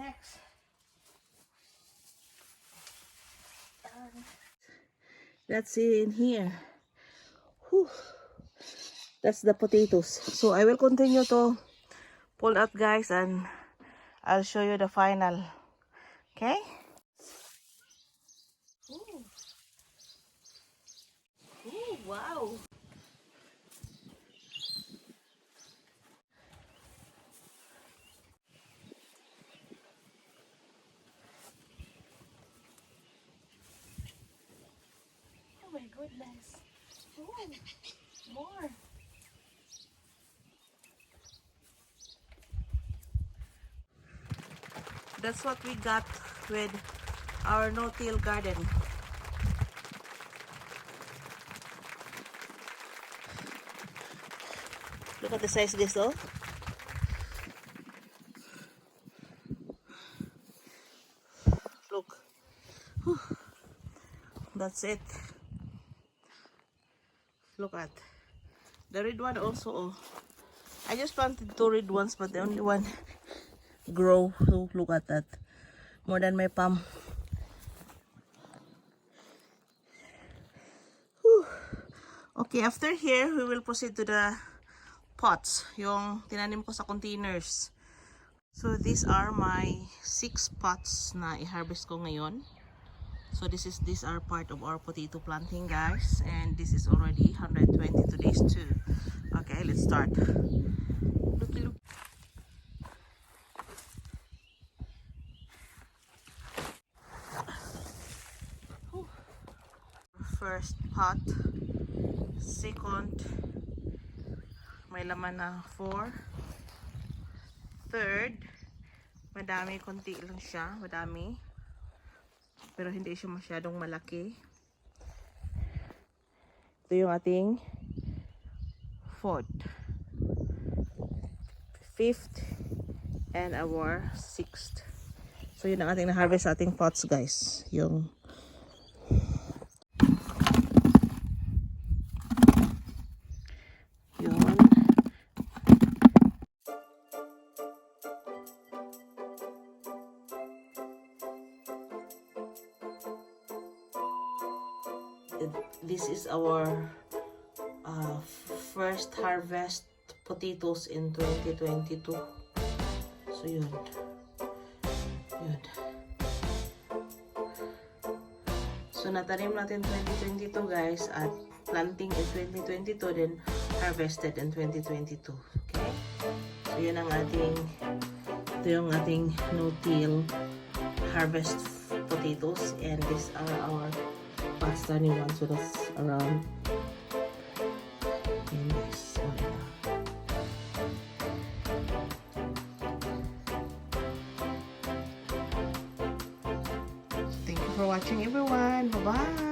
next? Let's see in here. Whew. That's the potatoes. So I will continue to pull out, guys, and I'll show you the final. Okay? Ooh. Ooh, wow. Oh my goodness. Ooh, more. That's what we got with our no-till garden. Look at the size of this, though. Look. Whew. That's it. Look at the red one also. Oh. I just planted 2 red ones, but the only one grow. So look at that. More than my palm. Whew. Okay, after here, we will proceed to the pots. Yung tinanim ko sa containers. So these are my 6 pots na i-harvest ko ngayon. So these are part of our potato planting, guys, and this is already 122 days too. Okay, let's start. Look. First pot, second, may laman na 4. Third, madami, konti lang siya, madami. Pero hindi siya masyadong malaki. Ito yung ating 4th, 5th, and our 6th. So yun ang ating na-harvest sa ating pots, guys. Yung this is our first harvest potatoes in 2022. So yun. So natanim natin 2022, guys, at planting in 2022, then harvested in 2022. Okay? So yun ang ito yung ating no-till harvest potatoes, and these are our pasta one. So that's around this one. Thank you for watching, everyone. Bye bye.